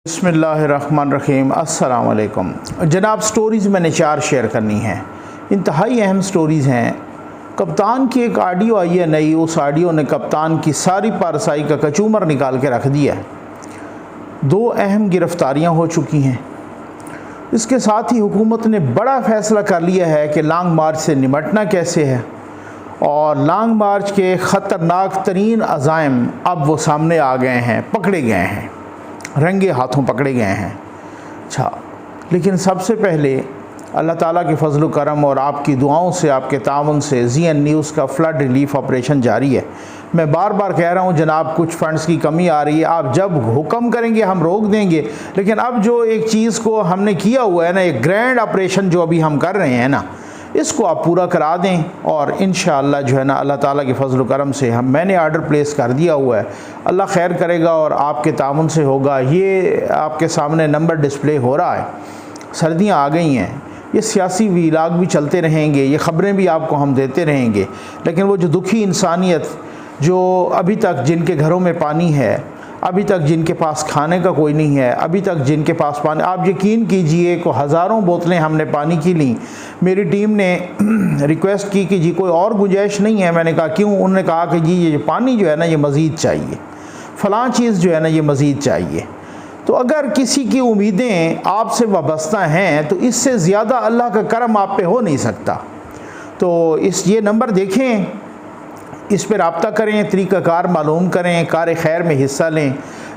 बिस्मिल्लाहिर्रहमानिर्रहीम। अस्सलाम वालेकुम जनाब। स्टोरीज़ मैंने 4 शेयर करनी हैं, इंतहाई अहम स्टोरीज़ हैं। कप्तान की एक ऑडियो आई है नई, उस ऑडियो ने कप्तान की सारी पारसाई का कचूमर निकाल के रख दिया है। 2 अहम गिरफ़्तारियाँ हो चुकी हैं। इसके साथ ही हुकूमत ने बड़ा फ़ैसला कर लिया है कि लॉन्ग मार्च से निमटना कैसे है, और लॉन्ग मार्च के ख़तरनाक तरीन अज़ाइम अब वो सामने आ गए हैं, पकड़े गए हैं, रंगे हाथों पकड़े गए हैं। अच्छा, लेकिन सबसे पहले अल्लाह ताला के फजल करम और आपकी दुआओं से, आपके ताउन से ZN न्यूज़ का फ्लड रिलीफ ऑपरेशन जारी है। मैं बार बार कह रहा हूँ जनाब, कुछ फ़ंड्स की कमी आ रही है, आप जब हुक्म करेंगे हम रोक देंगे। लेकिन अब जो एक चीज़ को हमने किया हुआ है ना, एक ग्रैंड ऑपरेशन जो अभी हम कर रहे हैं ना, इसको आप पूरा करा दें और इंशाअल्लाह जो है ना, अल्लाह ताला के फजल करम से मैंने आर्डर प्लेस कर दिया हुआ है। अल्लाह खैर करेगा और आपके ताउन से होगा। ये आपके सामने नंबर डिस्प्ले हो रहा है। सर्दियाँ आ गई हैं, ये सियासी व्लॉग भी चलते रहेंगे, ये ख़बरें भी आपको हम देते रहेंगे। लेकिन वो जो दुखी इंसानियत, जो अभी तक जिनके घरों में पानी है, अभी तक जिनके पास खाने का कोई नहीं है, अभी तक जिनके पास पानी, आप यकीन कीजिए को हज़ारों बोतलें हमने पानी की लीं। मेरी टीम ने रिक्वेस्ट की कि जी कोई और गुंजाइश नहीं है। मैंने कहा क्यों? उन्होंने कहा कि जी ये पानी जो है ना, ये मज़ीद चाहिए, फ़लाँ चीज़ जो है ना, ये मज़ीद चाहिए। तो अगर किसी की उम्मीदें आपसे वाबस्ता हैं तो इससे ज़्यादा अल्लाह का करम आप पे हो नहीं सकता। तो ये नंबर देखें, इस पर रब्ता करें, तरीक़ाकार मालूम करें, कार खैर में हिस्सा लें।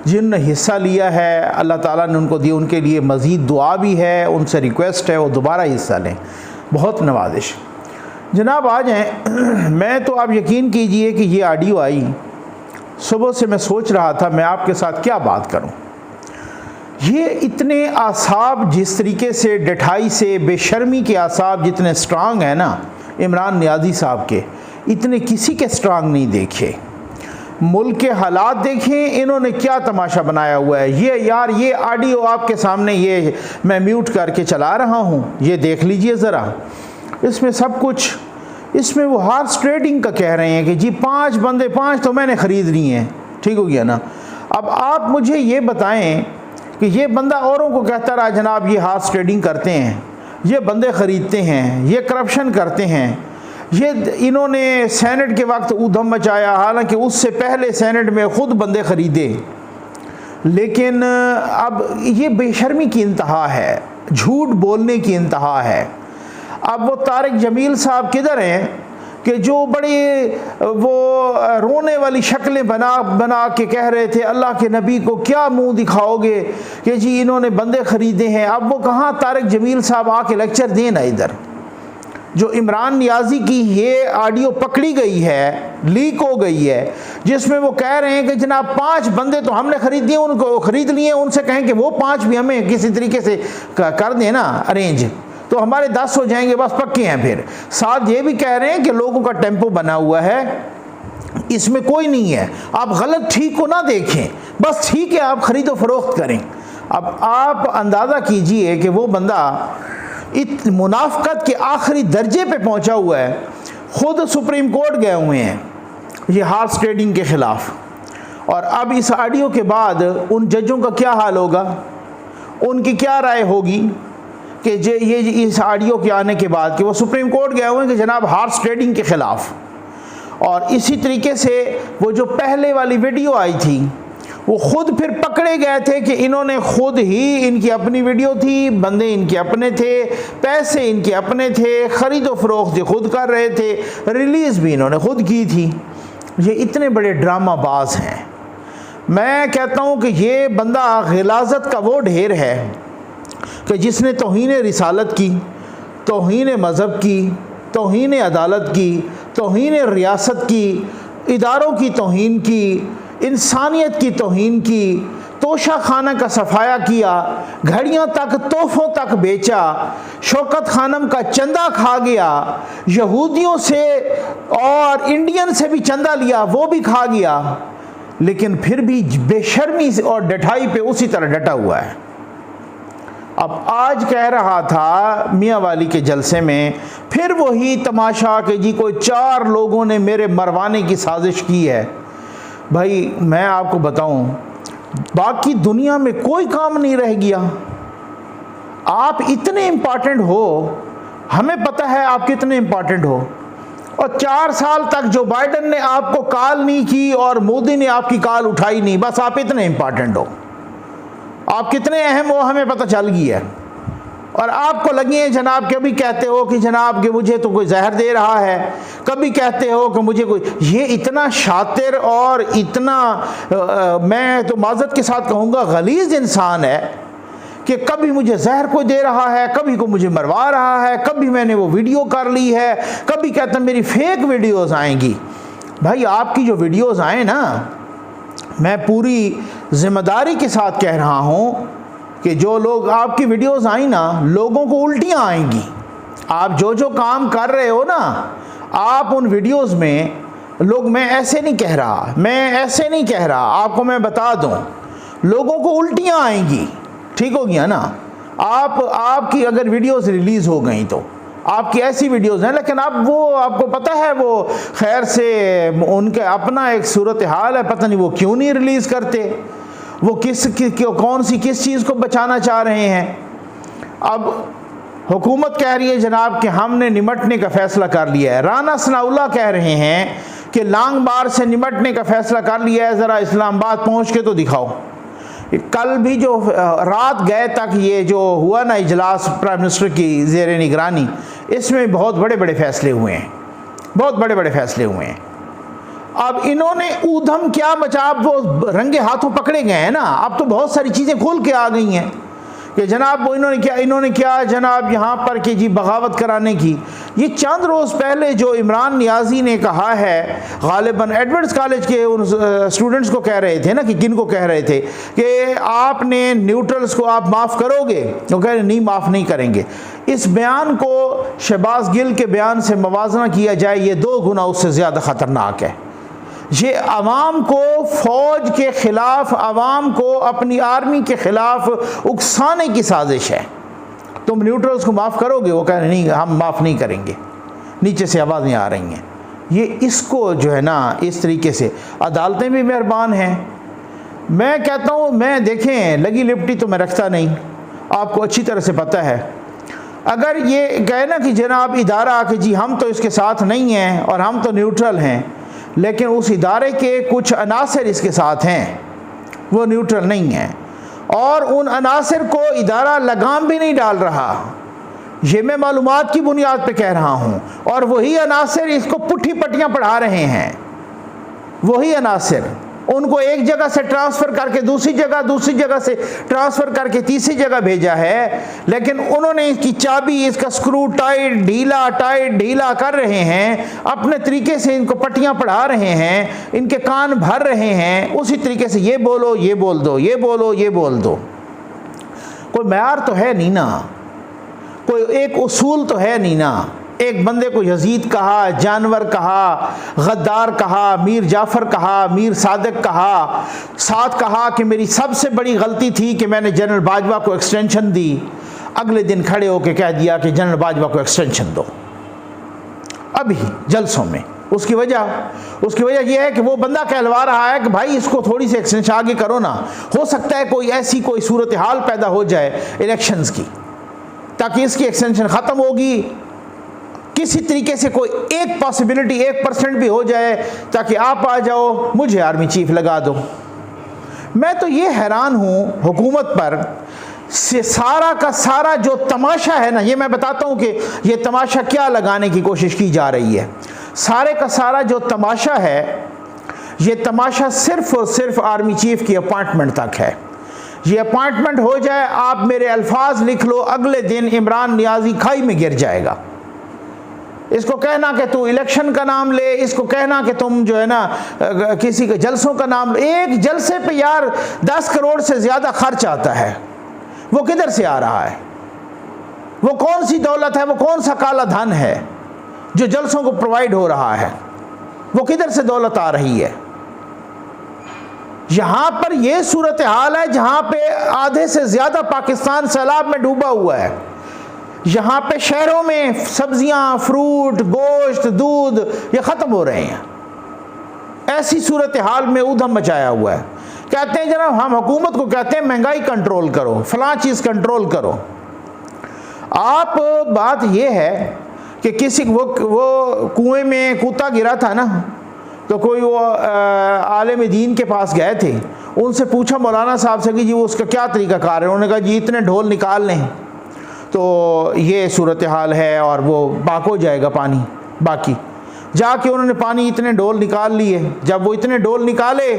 जिनने हिस्सा लिया है अल्लाह ताला ने उनको दिया, उनके लिए मज़ीद दुआ भी है, उनसे रिक्वेस्ट है वो दोबारा हिस्सा लें। बहुत नवाजिश। जनाब आ जाएँ। मैं तो आप यकीन कीजिए कि ये ऑडियो आई, सुबह से मैं सोच रहा था मैं आपके साथ क्या बात करूं। ये इतने आसाब, जिस तरीके से डठाई से, बेशर्मी के आसाब जितने स्ट्रांग हैं ना इमरान नियाज़ी साहब के, इतने किसी के स्ट्रांग नहीं देखे। मुल्क के हालात देखें, इन्होंने क्या तमाशा बनाया हुआ है। ये यार, ये ऑडियो आपके सामने, ये मैं म्यूट करके चला रहा हूँ, ये देख लीजिए ज़रा। इसमें सब कुछ, इसमें वो हॉर्स ट्रेडिंग का कह रहे हैं कि जी 5 बंदे, 5 तो मैंने ख़रीद लिए हैं। ठीक हो गया ना। अब आप मुझे ये बताएं कि ये बंदा औरों को कहता रहा जनाब ये हॉर्स ट्रेडिंग करते हैं, ये बंदे ख़रीदते हैं, ये करप्शन करते हैं, ये इन्होंने सेनेट के वक्त ऊधम मचाया, हालांकि उससे पहले सेनेट में ख़ुद बंदे ख़रीदे। लेकिन अब ये बेशर्मी की इंतहा है, झूठ बोलने की इंतहा है। अब वो तारिक जमील साहब किधर हैं कि जो बड़े वो रोने वाली शक्लें बना के कह रहे थे अल्लाह के नबी को क्या मुंह दिखाओगे कि जी इन्होंने बंदे ख़रीदे हैं। अब वो कहाँ तारिक जमील साहब आके लेक्चर देना इधर। जो इमरान नियाज़ी की ये ऑडियो पकड़ी गई है, लीक हो गई है, जिसमें वो कह रहे हैं कि जनाब 5 बंदे तो हमने ख़रीद दिए, उनको ख़रीद लिए, उनसे कहें कि वो 5 भी हमें किसी तरीके से कर दें ना अरेंज, तो हमारे 10 हो जाएंगे, बस पक्के हैं। फिर साथ ये भी कह रहे हैं कि लोगों का टेम्पो बना हुआ है, इसमें कोई नहीं है, आप गलत ठीक को ना देखें, बस ठीक है आप ख़रीदो फरोख्त करें। अब आप अंदाज़ा कीजिए कि वो बंदा इत मुनाफ़क़त के आखिरी दर्जे पे पहुंचा हुआ है, ख़ुद सुप्रीम कोर्ट गए हुए हैं ये हॉर्स ट्रेडिंग के ख़िलाफ़। और अब इस ऑडियो के बाद उन जजों का क्या हाल होगा, उनकी क्या राय होगी कि ये इस ऑडियो के आने के बाद कि वो सुप्रीम कोर्ट गए हुए हैं कि जनाब हॉर्स ट्रेडिंग के ख़िलाफ़। और इसी तरीके से वो जो पहले वाली वीडियो आई थी, वो ख़ुद फिर पकड़े गए थे कि इन्होंने ख़ुद ही, इनकी अपनी वीडियो थी, बंदे इनके अपने थे, पैसे इनके अपने थे, ख़रीदो फरोख्त खुद कर रहे थे, रिलीज़ भी इन्होंने ख़ुद की थी। ये इतने बड़े ड्रामाबाज हैं। मैं कहता हूँ कि ये बंदा ग़िलाज़त का वो ढेर है कि जिसने तौहीन रिसालत की, तौहीन मज़हब की, तौहीन अदालत की, तौहीन रियासत की, इदारों की तौहीन की, इंसानियत की तौहीन की, तोशा खाना का सफाया किया, घड़ियों तक, तोहफ़ों तक बेचा, शौकत खानम का चंदा खा गया, यहूदियों से और इंडियन से भी चंदा लिया, वो भी खा गया। लेकिन फिर भी बेशर्मी और डठाई पे उसी तरह डटा हुआ है। अब आज कह रहा था मियाँ वाली के जलसे में फिर वही तमाशा कि जी कोई 4 लोगों ने मेरे मरवाने की साजिश की है। भाई मैं आपको बताऊं, बाकी दुनिया में कोई काम नहीं रह गया। आप इतने इम्पॉर्टेंट हो, हमें पता है आप कितने इम्पॉर्टेंट हो, और 4 साल तक जो बाइडेन ने आपको कॉल नहीं की और मोदी ने आपकी कॉल उठाई नहीं, बस आप इतने इम्पॉर्टेंट हो। आप कितने अहम हो हमें पता चल गया है। और आपको लगी है जनाब, कभी कहते हो कि जनाब कि मुझे तो कोई जहर दे रहा है, कभी कहते हो कि मुझे कोई, ये इतना शातिर और इतना मैं तो माजरत के साथ कहूँगा गलीज इंसान है कि कभी मुझे जहर कोई दे रहा है, कभी को मुझे मरवा रहा है, कभी मैंने वो वीडियो कर ली है, कभी कहता मेरी फेक वीडियोस आएंगी। भाई आपकी जो वीडियोस आए ना, मैं पूरी जिम्मेदारी के साथ कह रहा हूँ कि जो लोग आपकी वीडियोस आई ना, लोगों को उल्टियाँ आएंगी। आप जो जो काम कर रहे हो ना, आप उन वीडियोस में लोग, मैं ऐसे नहीं कह रहा, मैं ऐसे नहीं कह रहा, आपको मैं बता दूं, लोगों को उल्टियाँ आएंगी। ठीक हो गया ना। आपकी अगर वीडियोस रिलीज़ हो गई तो आपकी ऐसी वीडियोस हैं, लेकिन आप वो, आपको पता है वो खैर से उनके अपना एक सूरत हाल है, पता नहीं वो क्यों नहीं रिलीज़ करते, वो कौन सी किस चीज़ को बचाना चाह रहे हैं। अब हुकूमत कह रही है जनाब कि हमने निमटने का फ़ैसला कर लिया है। राना सनाउल्लाह कह रहे हैं कि लांग बार से निमटने का फ़ैसला कर लिया है, ज़रा इस्लामाबाद पहुंच के तो दिखाओ। कल भी जो रात गए तक ये जो हुआ ना इजलास प्राइम मिनिस्टर की ज़ेर निगरानी, इसमें बहुत बड़े बड़े फ़ैसले हुए हैं, बहुत बड़े बड़े फ़ैसले हुए हैं। अब इन्होंने ऊधम क्या बचा, वो रंगे हाथों पकड़े गए हैं ना। अब तो बहुत सारी चीज़ें खुल के आ गई हैं कि जनाब वो इन्होंने क्या जनाब यहाँ पर कि जी बगावत कराने की। ये चंद रोज़ पहले जो इमरान नियाज़ी ने कहा है, गालिबन एडवर्ड्स कॉलेज के उन स्टूडेंट्स को कह रहे थे ना, कि किन को कह रहे थे कि आपने न्यूट्रल्स को आप माफ़ करोगे, वो कह रहे नहीं माफ़ नहीं करेंगे। इस बयान को शहबाज गिल के बयान से मवाजना किया जाए, ये 2 गुना उससे ज़्यादा ख़तरनाक है। ये अवाम को फ़ौज के ख़िलाफ़, अवाम को अपनी आर्मी के ख़िलाफ़ उकसाने की साजिश है। तुम न्यूट्रल्स को माफ़ करोगे, वो कह रहे नहीं हम माफ़ नहीं करेंगे। नीचे से आवाज़ें आ रही हैं। ये इसको जो है ना, इस तरीके से अदालतें भी मेहरबान हैं। मैं कहता हूँ, मैं देखें लगी लिपटी तो मैं रखता नहीं, आपको अच्छी तरह से पता है। अगर ये कहे ना कि जनाब इदारा कि जी हम तो इसके साथ नहीं हैं और हम तो न्यूट्रल हैं, लेकिन उस इदारे के कुछ अनासर इसके साथ हैं, वो न्यूट्रल नहीं हैं, और उन अनासर को इदारा लगाम भी नहीं डाल रहा। ये मैं मालूमात की बुनियाद पे कह रहा हूँ, और वही अनासर इसको पुट्ठी पट्टियाँ पढ़ा रहे हैं। वही अनासर उनको एक जगह से ट्रांसफ़र करके दूसरी जगह से ट्रांसफ़र करके तीसरी जगह भेजा है, लेकिन उन्होंने इसकी चाबी, इसका स्क्रू टाइट ढीला कर रहे हैं, अपने तरीके से इनको पट्टियाँ पढ़ा रहे हैं, इनके कान भर रहे हैं उसी तरीके से, ये बोलो ये बोल दो, ये बोलो ये बोल दो। कोई मैयार तो है नहीं ना, कोई एक उसूल तो है नहीं ना। एक बंदे को यजीद कहा, जानवर कहा, गद्दार कहा, मीर जाफ़र कहा, मीर सादिक कहा, साथ कहा कि मेरी सबसे बड़ी गलती थी कि मैंने जनरल बाजवा को एक्सटेंशन दी। अगले दिन खड़े होकर कह दिया कि जनरल बाजवा को एक्सटेंशन दो अभी जलसों में। उसकी वजह यह है कि वो बंदा कहलवा रहा है कि भाई इसको थोड़ी सी एक्सटेंशन आगे करो ना, हो सकता है कोई ऐसी कोई सूरत हाल पैदा हो जाए इलेक्शंस की, ताकि इसकी एक्सटेंशन ख़त्म होगी, किसी तरीके से कोई एक पॉसिबिलिटी 1% भी हो जाए, ताकि आप आ जाओ, मुझे आर्मी चीफ लगा दो। मैं तो ये हैरान हूँ हुकूमत पर, से सारा का सारा जो तमाशा है ना, ये मैं बताता हूँ कि ये तमाशा क्या लगाने की कोशिश की जा रही है। सारे का सारा जो तमाशा है, ये तमाशा सिर्फ़ और सिर्फ आर्मी चीफ की अपॉइंटमेंट तक है। ये अपॉइंटमेंट हो जाए, आप मेरे अल्फाज लिख लो, अगले दिन इमरान नियाज़ी खाई में गिर जाएगा। इसको कहना कि तू इलेक्शन का नाम ले, इसको कहना कि तुम जो है ना किसी के जलसों का नाम ले। एक जलसे पे यार 10 करोड़ से ज़्यादा खर्च आता है, वो किधर से आ रहा है? वो कौन सी दौलत है, वो कौन सा काला धन है जो जलसों को प्रोवाइड हो रहा है? वो किधर से दौलत आ रही है? यहाँ पर ये सूरत हाल है जहाँ पे आधे से ज़्यादा पाकिस्तान सैलाब में डूबा हुआ है। यहाँ पे शहरों में सब्जियां, फ्रूट, गोश्त, दूध ये ख़त्म हो रहे हैं। ऐसी सूरत हाल में ऊधम मचाया हुआ है। कहते हैं जनाब हम हुकूमत को कहते हैं महंगाई कंट्रोल करो, फलां चीज़ कंट्रोल करो। आप बात ये है कि किसी वो कुएं में कूता गिरा था ना, तो कोई वो आलिम दीन के पास गए थे, उनसे पूछा मौलाना साहब से कि जी वो उसका क्या तरीका कार है। उन्होंने कहा जी इतने ढोल निकाल लें तो ये सूरत हाल है और वो पाक हो जाएगा पानी। बाकी जाके उन्होंने पानी इतने ढोल निकाल लिए। जब वो इतने ढोल निकाले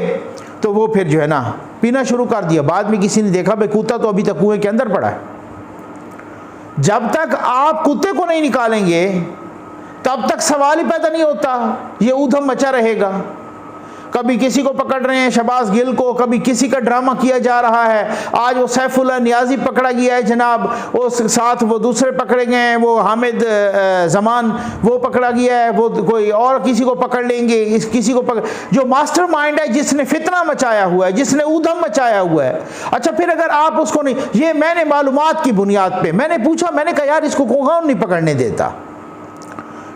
तो वो फिर जो है ना पीना शुरू कर दिया। बाद में किसी ने देखा भाई कूता तो अभी तक कुएं के अंदर पड़ा है। जब तक आप कुत्ते को नहीं निकालेंगे तब तक सवाल ही पैदा नहीं होता, ये ऊधम मचा रहेगा। कभी किसी को पकड़ रहे हैं शहबाज गिल को, कभी किसी का ड्रामा किया जा रहा है। आज वो सैफुल्लाह नियाजी पकड़ा गया है जनाब, वो साथ वो दूसरे पकड़े गए हैं, वो हामिद जमान वो पकड़ा गया है, वो कोई और किसी को पकड़ लेंगे। इस किसी को पकड़ जो मास्टरमाइंड है, जिसने फितना मचाया हुआ है, जिसने ऊधम मचाया हुआ है। अच्छा फिर अगर आप उसको नहीं, ये मैंने मालूमात की बुनियाद पे मैंने पूछा, मैंने कहा यार इसको कौन नहीं पकड़ने देता,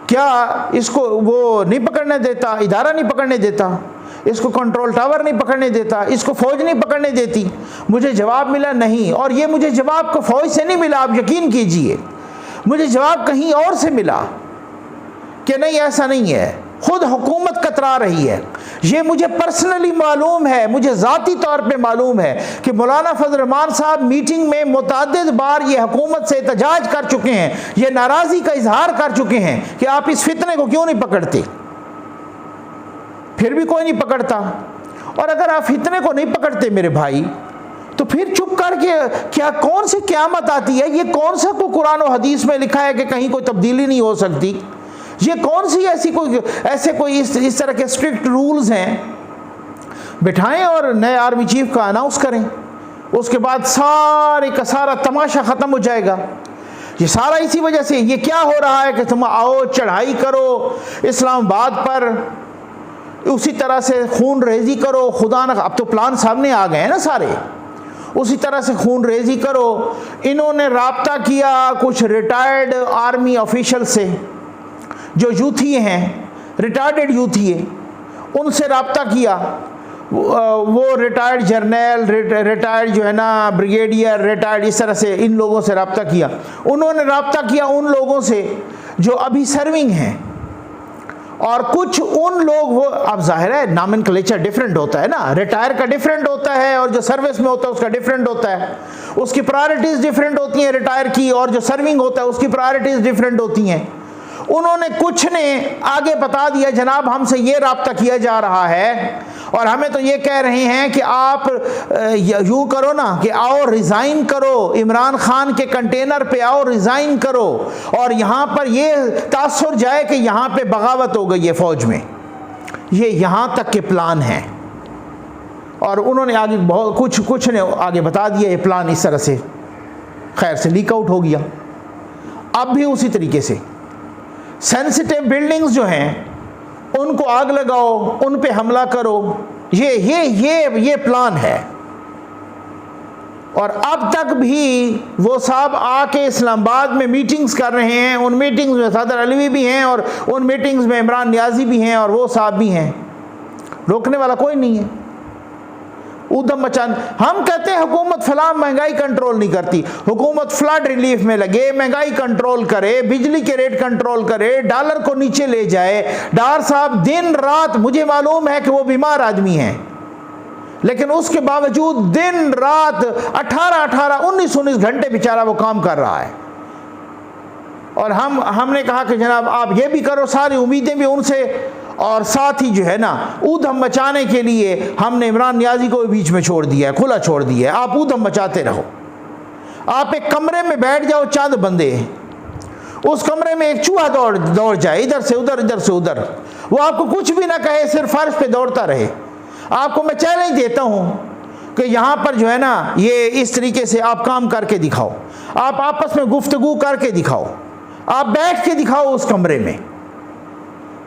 क्या इसको वो नहीं पकड़ने देता, इदारा नहीं पकड़ने देता, इसको कंट्रोल टावर नहीं पकड़ने देता, इसको फौज नहीं पकड़ने देती? मुझे जवाब मिला नहीं। और ये मुझे जवाब को फौज से नहीं मिला, आप यकीन कीजिए, मुझे जवाब कहीं और से मिला कि नहीं ऐसा नहीं है, खुद हुकूमत कतरा रही है। ये मुझे पर्सनली मालूम है, मुझे ज़ाती तौर पे मालूम है कि मौलाना फजल रहमान साहब मीटिंग में मुतअद्दिद बार ये हुकूमत से एहतजाज कर चुके हैं, ये नाराज़गी का इजहार कर चुके हैं कि आप इस फितने को क्यों नहीं पकड़ते। फिर भी कोई नहीं पकड़ता। और अगर आप फितने को नहीं पकड़ते मेरे भाई, तो फिर चुप करके क्या कौन सी क़यामत आती है? ये कौन सा को कुरान और हदीस में लिखा है कि कहीं कोई तब्दीली नहीं हो सकती? ये कौन सी ऐसे कोई इस तरह के स्ट्रिक्ट रूल्स हैं? बिठाएं और नए आर्मी चीफ का अनाउंस करें, उसके बाद सारे का सारा तमाशा ख़त्म हो जाएगा। ये सारा इसी वजह से ये क्या हो रहा है कि तुम आओ चढ़ाई करो इस्लामाबाद पर, उसी तरह से खून रेजी करो, खुदा न अब तो प्लान सामने आ गए हैं ना सारे, उसी तरह से खून रेजी करो। इन्होंने राब्ता किया कुछ रिटायर्ड आर्मी ऑफिशियल से जो यूथी हैं, रिटायर्ड यूथी है, उनसे राब्ता किया। वो रिटायर्ड जर्नल, रिटायर्ड जो है ना ब्रिगेडियर, रिटायर्ड, इस तरह से इन लोगों से राब्ता किया। उन्होंने राब्ता किया उन लोगों से जो अभी सर्विंग हैं, और कुछ उन लोग वो, अब जाहिर है नॉमेनक्लेचर डिफरेंट होता है ना, रिटायर का डिफरेंट होता है और जो सर्विस में होता है उसका डिफरेंट होता है, उसकी प्रायोरिटीज़ डिफरेंट होती हैं। रिटायर की और जो सर्विंग होता है उसकी प्रायोरिटीज़ डिफरेंट होती हैं। उन्होंने कुछ ने आगे बता दिया जनाब हमसे ये राब्ता किया जा रहा है और हमें तो ये कह रहे हैं कि आप यूँ करो ना कि आओ रिज़ाइन करो, इमरान खान के कंटेनर पे आओ रिज़ाइन करो, और यहाँ पर ये तासुर जाए कि यहाँ पे बगावत हो गई है फ़ौज में। ये यहाँ तक के प्लान हैं। और उन्होंने आगे बहुत कुछ ने आगे बता दिया ये प्लान इस तरह से खैर से लीक आउट हो गया। अब भी उसी तरीके से सेंसिटिव बिल्डिंग्स जो हैं उनको आग लगाओ, उन पे हमला करो, ये प्लान है। और अब तक भी वो साहब आके इस्लामाबाद में मीटिंग्स कर रहे हैं, उन मीटिंग्स में सदर अलवी भी हैं और उन मीटिंग्स में इमरान नियाजी भी हैं और वो साहब भी हैं, रोकने वाला कोई नहीं है। ऊधम मचान, हम कहते हैं हुकूमत फलां महंगाई कंट्रोल नहीं करती, हुकूमत फ्लड रिलीफ में लगे, महंगाई कंट्रोल करे, बिजली के रेट कंट्रोल करे, डॉलर को नीचे ले जाए। डार साहब दिन रात, मुझे मालूम है कि वो बीमार आदमी हैं, लेकिन उसके बावजूद दिन रात 19 घंटे बेचारा वो काम कर रहा है। और हमने कहा कि जनाब आप ये भी करो, सारी उम्मीदें भी उनसे, और साथ ही जो है ना ऊधम मचाने के लिए हमने इमरान नियाजी को बीच में छोड़ दिया है, खुला छोड़ दिया है। आप ऊधम मचाते रहो, आप एक कमरे में बैठ जाओ, चंद बंदे, उस कमरे में एक चूहा दौड़ जाए इधर से उधर, इधर से उधर, वो आपको कुछ भी ना कहे, सिर्फ फर्श पे दौड़ता रहे। आपको मैं चैलेंज देता हूँ कि यहाँ पर जो है ना ये इस तरीके से आप काम करके दिखाओ, आप आपस में गुफ्तगू करके दिखाओ, आप बैठ के दिखाओ उस कमरे में।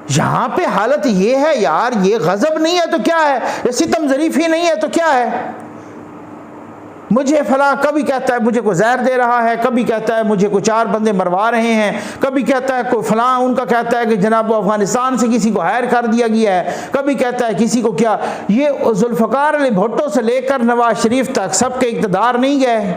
यहाँ पे हालत ये है यार, ये गजब नहीं है तो क्या है, ये सितम ज़रीफ़ी नहीं है तो क्या है। मुझे फला, कभी कहता है मुझे कोई जहर दे रहा है, कभी कहता है मुझे कोई 4 बंदे मरवा रहे हैं, कभी कहता है कोई फला, उनका कहता है कि जनाब अफगानिस्तान से किसी को हायर कर दिया गया है, कभी कहता है किसी को क्या। ये जुल्फ़िकार अली भुट्टो से लेकर नवाज शरीफ तक सबके इक़्तिदार नहीं गए।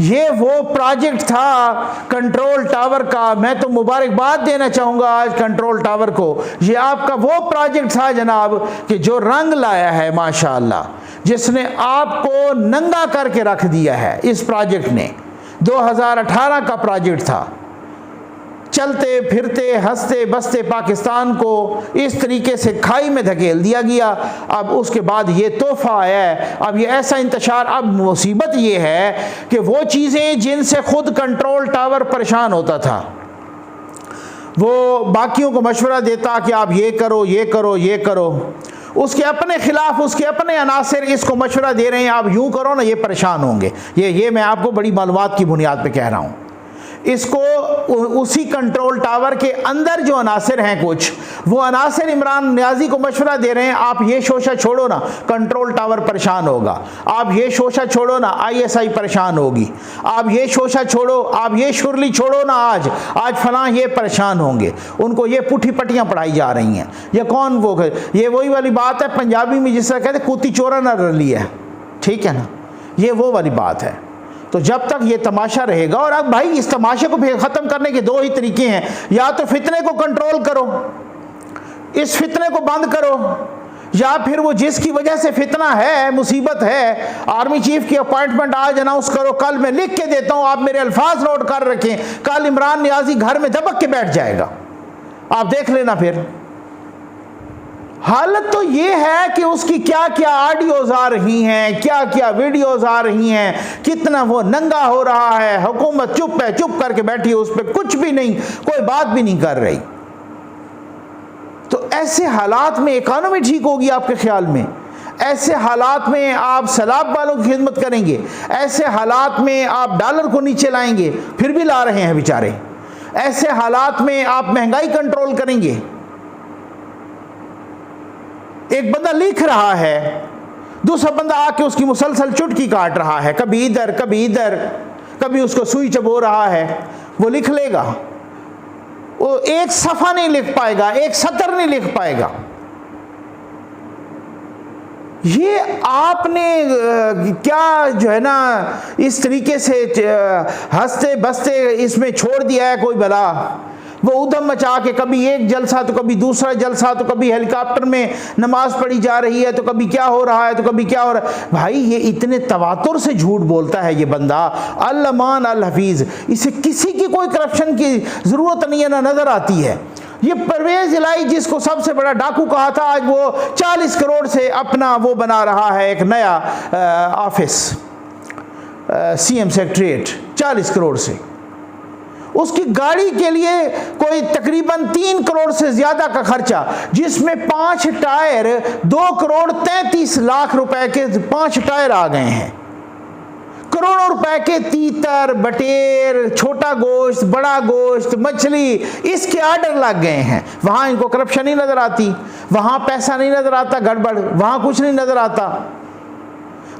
ये वो प्रोजेक्ट था कंट्रोल टावर का। मैं तो मुबारकबाद देना चाहूँगा आज कंट्रोल टावर को। ये आपका वो प्रोजेक्ट था जनाब कि जो रंग लाया है माशाअल्लाह, जिसने आपको नंगा करके रख दिया है। इस प्रोजेक्ट ने 2018 का प्रोजेक्ट था। चलते फिरते हंसते बसते पाकिस्तान को इस तरीके से खाई में धकेल दिया गया। अब उसके बाद ये तोहफा आया है, अब ये ऐसा इंतशार। अब मुसीबत ये है कि वो चीज़ें जिनसे खुद कंट्रोल टावर परेशान होता था, वो बाकियों को मशवरा देता कि आप ये करो ये करो ये करो, उसके अपने खिलाफ उसके अपने अनासिर इसको मशवरा दे रहे हैं आप यूँ करो ना, ये परेशान होंगे। ये मैं आपको बड़ी मालूमात की बुनियाद पे कह रहा हूँ। इसको उसी कंट्रोल टावर के अंदर जो अनासिर हैं कुछ, वो अनासिर इमरान नियाज़ी को मशवरा दे रहे हैं आप ये शोशा छोड़ो ना, कंट्रोल टावर परेशान होगा। आप ये शोशा छोड़ो ना, ISI परेशान होगी। आप ये शोशा छोड़ो, आप ये शुरली छोड़ो ना, आज फलां ये परेशान होंगे। उनको ये पुठी पट्टियाँ पढ़ाई जा रही हैं। ये कौन वो, ये वही वाली बात है पंजाबी में जिस तरह कहते कुत्ती चोरा ना रली है, ठीक है ना, ये वो वाली बात है। तो जब तक ये तमाशा रहेगा, और अब भाई इस तमाशे को ख़त्म करने के 2 ही तरीके हैं, या तो फितने को कंट्रोल करो, इस फितने को बंद करो, या फिर वो जिसकी वजह से फितना है, मुसीबत है, आर्मी चीफ की अपॉइंटमेंट आज अनाउंस करो। कल मैं लिख के देता हूँ, आप मेरे अल्फाज नोट कर रखें, कल इमरान नियाज़ी घर में दबक के बैठ जाएगा, आप देख लेना। फिर हालत तो ये है कि उसकी क्या क्या ऑडियोज आ रही हैं, क्या क्या वीडियोज आ रही हैं, कितना वो नंगा हो रहा है। हुकूमत चुप है, चुप करके बैठी है, उस पर कुछ भी नहीं, कोई बात भी नहीं कर रही। तो ऐसे हालात में इकॉनमी ठीक होगी आपके ख्याल में? ऐसे हालात में आप सैलाब वालों की खिदमत करेंगे? ऐसे हालात में आप डॉलर को नीचे लाएंगे? फिर भी ला रहे हैं बेचारे। ऐसे हालात में आप महंगाई कंट्रोल करेंगे? एक बंदा लिख रहा है, दूसरा बंदा आके उसकी मुसलसल चुटकी काट रहा है, कभी इधर कभी इधर, कभी उसको सुई चबो रहा है। वो लिख लेगा, वो एक सफ़ा नहीं लिख पाएगा, एक सतर नहीं लिख पाएगा। ये आपने क्या जो है ना इस तरीके से हंसते बसते इसमें छोड़ दिया है कोई बला। वो उधम मचा के कभी एक जलसा तो कभी दूसरा जलसा, तो कभी हेलीकॉप्टर में नमाज पढ़ी जा रही है, तो कभी क्या हो रहा है, तो कभी क्या हो रहा है। भाई ये इतने तवातुर से झूठ बोलता है ये बंदा, अल-अमान अल-हफीज़। इसे किसी की कोई करप्शन की ज़रूरत नहीं है, ना नज़र आती है। ये परवेज़ इलाही जिसको सबसे बड़ा डाकू कहा था, आज वो 40 करोड़ से अपना वो बना रहा है एक नया ऑफिस, CM सेक्रेटरीट, 40 करोड़ से। उसकी गाड़ी के लिए कोई तकरीबन 3 करोड़ से ज़्यादा का खर्चा, जिसमें 5 टायर 2 करोड़ 33 लाख रुपए के 5 टायर आ गए हैं। करोड़ों रुपए के तीतर, बटेर, छोटा गोश्त, बड़ा गोश्त, मछली, इसके आर्डर लग गए हैं। वहाँ इनको करप्शन नहीं नज़र आती, वहाँ पैसा नहीं नज़र आता, गड़बड़ वहाँ कुछ नहीं नज़र आता।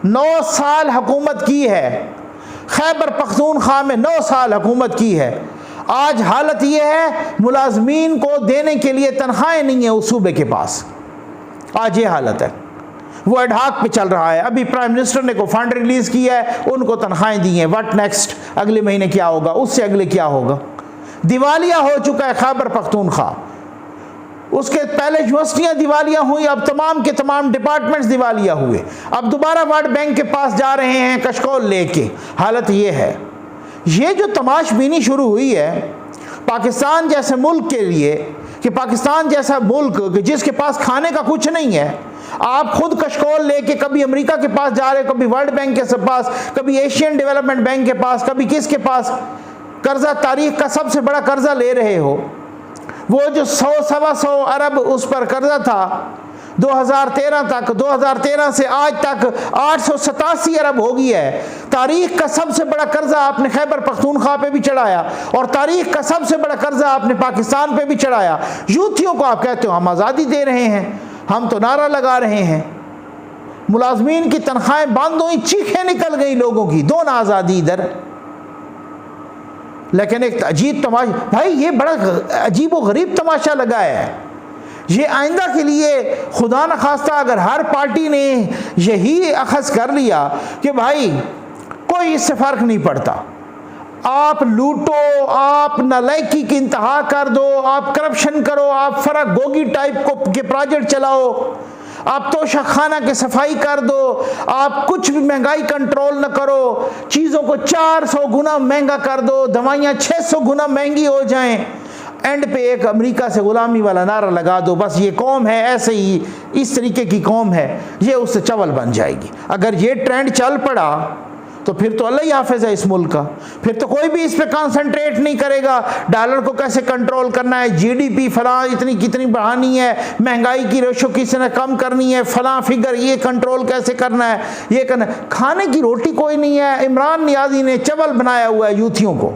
9 साल हुकूमत की है, खैबर पख्तूनख्वा में 9 साल हुकूमत की है। आज हालत ये है मुलाजमीन को देने के लिए तनख्वाहें नहीं है उस सूबे के पास। आज ये हालत है, वो एडहाक पे चल रहा है। अभी प्राइम मिनिस्टर ने को फंड रिलीज़ किया है, उनको तनख्वाहें दी हैं। व्हाट नेक्स्ट, अगले महीने क्या होगा, उससे अगले क्या होगा। दिवालिया हो चुका है खैबर पख्तूनख्वा, उसके पहले यूनिवर्सिटियाँ दिवालिया हुई, अब तमाम के तमाम डिपार्टमेंट्स दिवालिया हुए। अब दोबारा वर्ल्ड बैंक के पास जा रहे हैं कशकोल लेके। हालत ये है, ये जो तमाशबीनी शुरू हुई है पाकिस्तान जैसे मुल्क के लिए, कि पाकिस्तान जैसा मुल्क जिसके पास खाने का कुछ नहीं है, आप खुद कशकोल लेके कभी अमेरिका के पास जा रहे हो, कभी वर्ल्ड बैंक के पास, कभी एशियन डेवलपमेंट बैंक के पास, कभी किसके पास, कर्जा तारीख का सबसे बड़ा कर्जा ले रहे हो। वो जो 100-125 अरब उस पर कर्जा था 2013 तक, 2013 से आज तक 887 अरब हो गई है। तारीख का सबसे बड़ा कर्जा आपने खैबर पख्तूनख्वा पे भी चढ़ाया, और तारीख का सबसे बड़ा कर्जा आपने पाकिस्तान पे भी चढ़ाया। यूथियों को आप कहते हो हम आज़ादी दे रहे हैं, हम तो नारा लगा रहे हैं। मुलाजमीन की तनख्वाहें बंद हुई, चीखें निकल गई लोगों की, दो ना आज़ादी इधर। लेकिन एक अजीब तमाशा भाई, ये बड़ा अजीब व गरीब तमाशा लगा है। ये आइंदा के लिए खुदा न खास्ता अगर हर पार्टी ने यही अखज़ कर लिया कि भाई कोई इससे फ़र्क नहीं पड़ता, आप लूटो, आप नालायकी की इंतहा कर दो, आप करप्शन करो, आप फराग गोगी टाइप को के प्रोजेक्ट चलाओ, आप तोशाखाना के सफाई कर दो, आप कुछ भी महंगाई कंट्रोल न करो, चीज़ों को 400 गुना महंगा कर दो, दवाइयाँ 600 गुना महंगी हो जाएं, एंड पे एक अमेरिका से गुलामी वाला नारा लगा दो, बस ये कौम है, ऐसे ही इस तरीके की कौम है, ये उससे चवल बन जाएगी। अगर ये ट्रेंड चल पड़ा तो फिर तो अल्लाह ही हाफिज़ है इस मुल्क का। फिर तो कोई भी इस पे कंसंट्रेट नहीं करेगा, डॉलर को कैसे कंट्रोल करना है, जीडीपी फलां इतनी कितनी बढ़ानी है, महंगाई की रेशो किसी ने कम करनी है, फलां फिगर ये कंट्रोल कैसे करना है, ये करना। खाने की रोटी कोई नहीं है। इमरान नियाज़ी ने चवल बनाया हुआ है यूथियों को।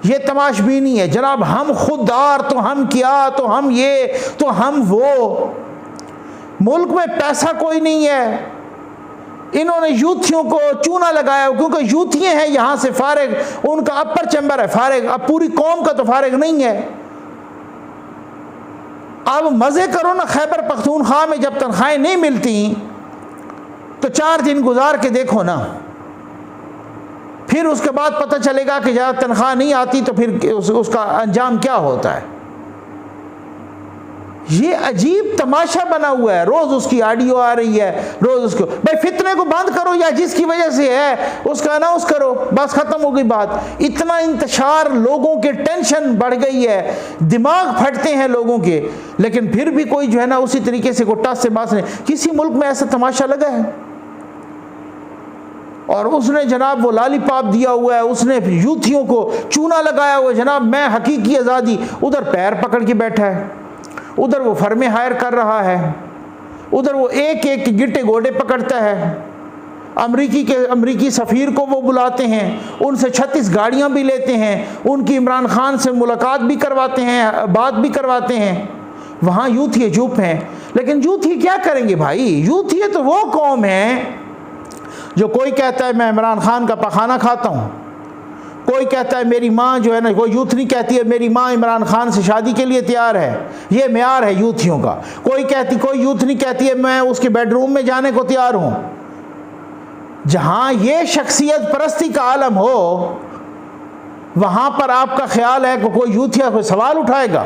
ये तमाशबीनी है जनाब, हम खुददार, तो हम क्या, तो हम ये, तो हम वो। मुल्क में पैसा कोई नहीं है, इन्होंने यूथियों को चूना लगाया, क्योंकि यूथियाँ हैं यहाँ से फारिग, उनका अपर चैम्बर है फारिग, अब पूरी कौम का तो फारिग नहीं है। अब मज़े करो ना, खैबर पख्तूनख्वा में जब तनख्वाहें नहीं मिलती तो 4 दिन गुजार के देखो ना, फिर उसके बाद पता चलेगा कि जब तनख्वाह नहीं आती तो फिर उसका अंजाम क्या होता है। ये अजीब तमाशा बना हुआ है, रोज़ उसकी ऑडियो आ रही है, रोज़ उसको भाई फितने को बंद करो, या जिसकी वजह से है उसका अनाउंस करो, बस ख़त्म हो गई बात। इतना इंतशार, लोगों के टेंशन बढ़ गई है, दिमाग फटते हैं लोगों के, लेकिन फिर भी कोई जो है ना उसी तरीके से कोई टस से बात नहीं। किसी मुल्क में ऐसा तमाशा लगा है? और उसने जनाब वो लालीपॉप दिया हुआ है, उसने यूथियों को चूना लगाया हुआ है जनाब, मैं हकीकी आज़ादी, उधर पैर पकड़ के बैठा है, उधर वो फर्मे हायर कर रहा है, उधर वो एक एक गिट्टे घोड़े पकड़ता है, अमरीकी सफ़ीर को वो बुलाते हैं, उनसे 36 गाड़ियाँ भी लेते हैं, उनकी इमरान खान से मुलाकात भी करवाते हैं, बात भी करवाते हैं। वहाँ यूथिये चुप हैं। लेकिन यूथिये क्या करेंगे भाई? यूथिये तो वो कौम है जो कोई कहता है मैं इमरान खान का पखाना खाता हूँ, कोई कहता है मेरी माँ जो है ना, कोई यूथ नहीं कहती है मेरी माँ इमरान खान से शादी के लिए तैयार है, ये म्यार है यूथियों का। कोई यूथ नहीं कहती है मैं उसके बेडरूम में जाने को तैयार हूँ। जहाँ ये शख्सियत परस्ती का आलम हो, वहाँ पर आपका ख्याल है कि कोई यूथिया कोई सवाल उठाएगा?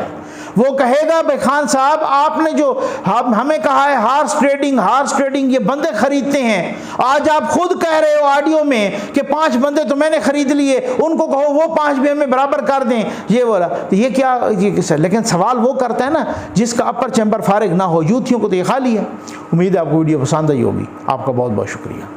वो कहेगा भाई खान साहब आपने जो हमें कहा है हार्स ट्रेडिंग ये बंदे खरीदते हैं, आज आप खुद कह रहे हो ऑडियो में कि 5 बंदे तो मैंने खरीद लिए, उनको कहो वो 5 भी हमें बराबर कर दें, ये बोला। तो ये क्या, ये किस? लेकिन सवाल वो करता है ना जिसका अपर चैम्बर फारिग ना हो। यूथियों को तो ये खाली है। उम्मीद है आपको वीडियो पसंद आई होगी। आपका बहुत बहुत शुक्रिया।